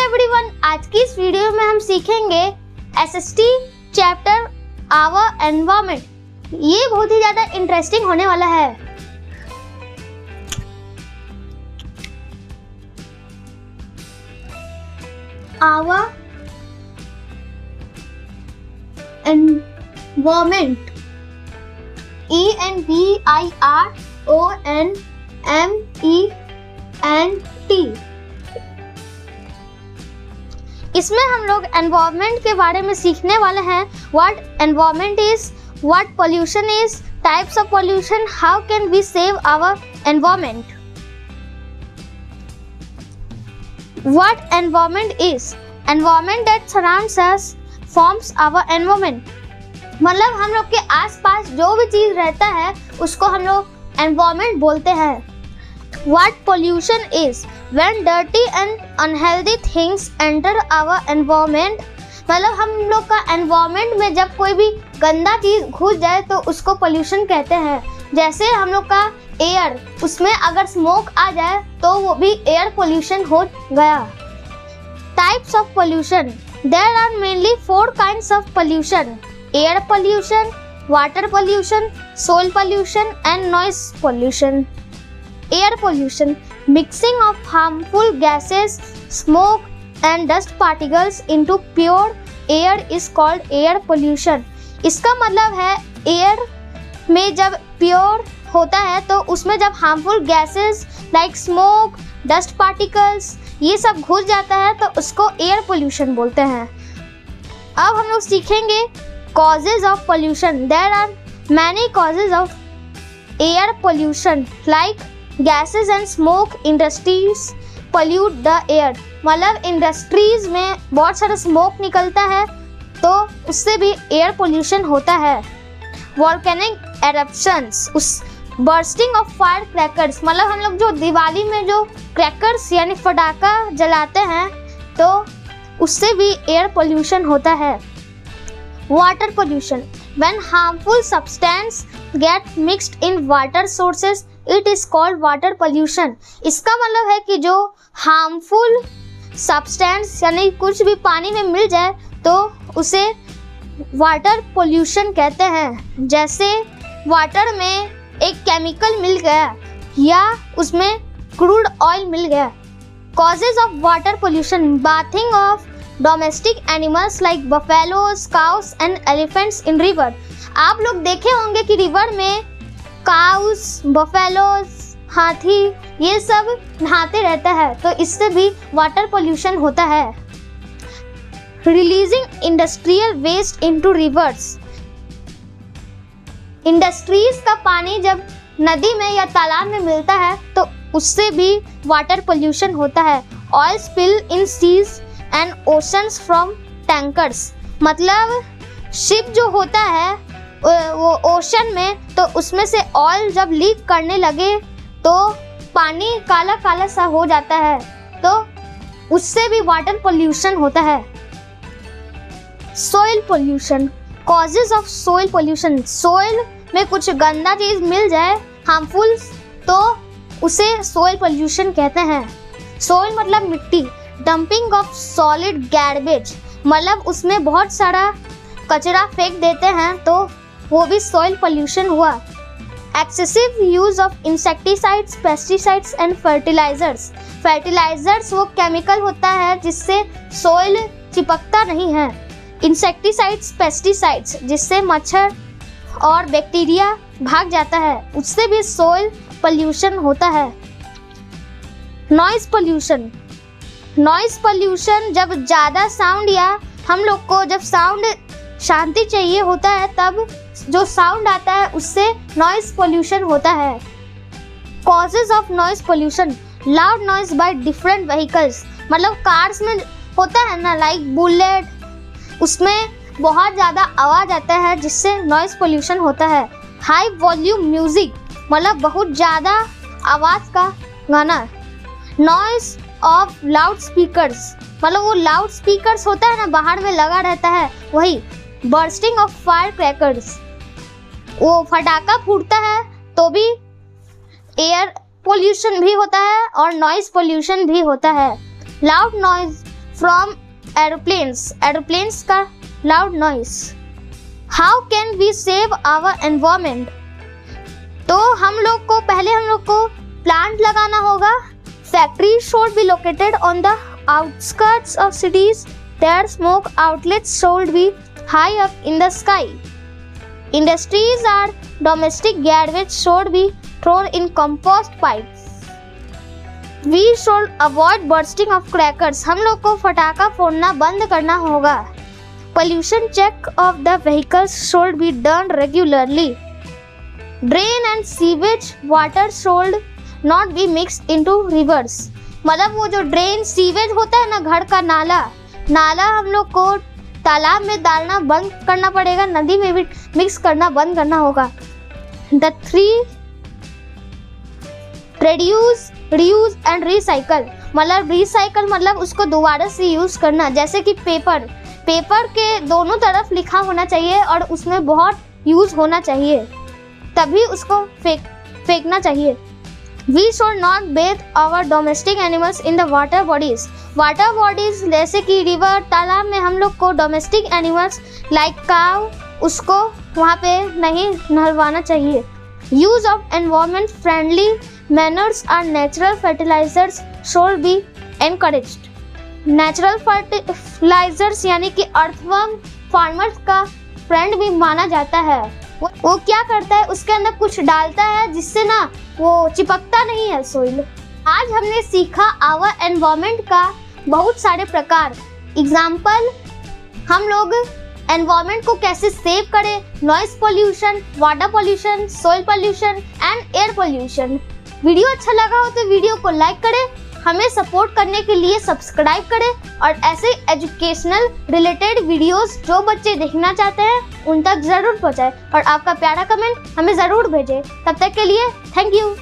Everyone, आज की इस वीडियो में हम सीखेंगे एसएसटी चैप्टर आवर एनवायरनमेंट। ये बहुत ही ज्यादा इंटरेस्टिंग होने वाला है। Our environment, ENVIRONMENT। इसमें हम लोग एनवायरनमेंट के बारे में सीखने वाले हैं। What environment is, what pollution is, types of pollution, how can we save our environment. What environment is, environment that surrounds us forms our environment. मतलब हम लोग के आसपास जो भी चीज रहता है उसको हम लोग एनवायरनमेंट बोलते हैं। What pollution is, when dirty and unhealthy things enter our environment। मतलब हम लोग का एनवायरनमेंट में जब कोई भी गंदा चीज घुस जाए तो उसको पोल्यूशन कहते हैं। जैसे हम लोग का एयर, उसमें अगर स्मोक आ जाए तो वो भी एयर पोल्यूशन हो गया। Types of pollution, there are mainly 4 kinds of pollution: air pollution, water pollution, soil pollution and noise pollution. Air pollution, mixing of harmful gases, smoke and dust particles into pure air is called air pollution। इसका मतलब है air में जब pure होता है तो उसमें जब harmful gases like smoke, dust particles ये सब घुस जाता है तो उसको एयर पोल्यूशन बोलते हैं। अब हम लोग सीखेंगे causes of pollution। There are many causes of air pollution like gases and smoke. Industries pollute the air, मतलब इंडस्ट्रीज में बहुत सारा स्मोक निकलता है तो उससे भी एयर पोल्यूशन होता है। वोल्केनिक एरप्शंस, उस बर्स्टिंग ऑफ फायर क्रैकर्स, मतलब हम लोग जो दिवाली में जो क्रैकर्स यानी पटाखा जलाते हैं तो उससे भी एयर पोल्यूशन होता है। Water pollution, when harmful substance gate mixed in water sources it is called water pollution. इसका मतलब है कि जो हार्मफुल सब्सटेंस यानी कुछ भी पानी में मिल जाए तो उसे वाटर पोल्यूशन कहते हैं। जैसे वाटर में एक केमिकल मिल गया या उसमें क्रूड ऑयल मिल गया। Causes of water pollution, bathing of domestic animals like buffaloes, cows and elephants in river. आप लोग देखे होंगे कि रिवर में काउस, बफेलोज, हाथी ये सब नहाते रहता है तो इससे भी वाटर पोल्यूशन होता है। Releasing industrial waste into rivers, industries का पानी जब नदी में या तालाब में मिलता है तो उससे भी वाटर पोल्यूशन होता है। Oil spill in seas and oceans from tankers, मतलब शिप जो होता है वो ओशन में तो उसमें से ऑयल जब लीक करने लगे तो पानी काला काला सा हो जाता है तो उससे भी वाटर पोल्यूशन होता है। Soil pollution, causes of soil pollution, soil में कुछ गंदा चीज मिल जाए हार्मफुल तो उसे सोइल पोल्यूशन कहते हैं। सोइल मतलब मिट्टी। डंपिंग ऑफ सॉलिड गार्बेज, मतलब उसमें बहुत सारा कचरा फेंक देते हैं तो वो भी सॉइल पोल्यूशन हुआ। Excessive use of insecticides, pesticides and fertilizers. Fertilizers वो केमिकल होता है जिससे सॉइल चिपकता नहीं है। इंसेक्टिसाइड्स, पेस्टिसाइड्स जिससे मच्छर और बैक्टीरिया भाग जाता है, उससे भी सॉइल पोल्यूशन होता है। नॉइज पोल्यूशन, नॉइज पोल्यूशन जब ज़्यादा साउंड या हम लोग को जब साउंड शांति चाहिए होता है तब जो साउंड आता है उससे नॉइज पोल्यूशन होता है। Causes of noise pollution, loud noise by different vehicles, मतलब कार्स में होता है ना लाइक बुलेट, उसमें बहुत ज़्यादा आवाज़ आता है जिससे नॉइज पोल्यूशन होता है। हाई वॉल्यूम म्यूजिक, मतलब बहुत ज़्यादा आवाज़ का गाना। नॉइज ऑफ लाउड स्पीकर्स, मतलब वो लाउड स्पीकर्स होता है ना बाहर में लगा रहता है वही। बर्स्टिंग ऑफ फायर क्रैकर्स, वो फटाका फूटता है तो भी एयर पोल्यूशन भी होता है और नॉइज पोल्यूशन भी होता है। लाउड नॉइज फ्रॉम एरोप्लेन्स का loud noise. How can we save our environment? तो हम लोग को प्लांट लगाना होगा। Factory should be located on the outskirts of cities. Their smoke outlets should be high up in the sky. Industries or domestic garbage should be thrown in compost pipes. We should avoid bursting of crackers. हम लोग को फटाका फोड़ना बंद करना होगा। Pollution check of the vehicles should be done regularly. Drain and sewage water should not be mixed into rivers. मतलब वो जो ड्रेन सीवेज होता है ना, घर का नाला हम लोग को तालाब में डालना बंद करना पड़ेगा, नदी में भी मिक्स करना बंद करना होगा। The 3 reduce and recycle। मतलब रिसाइकल मतलब उसको दोबारा से यूज करना। जैसे कि पेपर के दोनों तरफ लिखा होना चाहिए और उसमें बहुत यूज होना चाहिए, तभी उसको फेंकना चाहिए। We should not bathe our domestic animals in the water bodies. Water bodies जैसे कि रिवर, तालाब में हम लोग को डोमेस्टिक एनिमल्स लाइक काउ, उसको वहाँ पे नहीं नहलवाना चाहिए। Use of environment friendly manners और natural fertilisers should be encouraged. Natural fertilisers यानी कि अर्थवर्म फार्मर्स का फ्रेंड भी माना जाता है। वो क्या करता है, उसके अंदर कुछ डालता है जिससे ना वो चिपकता नहीं है सोइल। आज हमने सीखा आवर एनवायरमेंट का बहुत सारे प्रकार। एग्जाम्पल, हम लोग एनवायरमेंट को कैसे सेव करें, noise pollution, water pollution, soil pollution and air pollution. Video अच्छा लगा हो तो वीडियो को लाइक करें, हमें सपोर्ट करने के लिए सब्सक्राइब करें और ऐसे एजुकेशनल रिलेटेड वीडियोस जो बच्चे देखना चाहते हैं उन तक ज़रूर पहुंचाएं और आपका प्यारा कमेंट हमें ज़रूर भेजें। तब तक के लिए थैंक यू।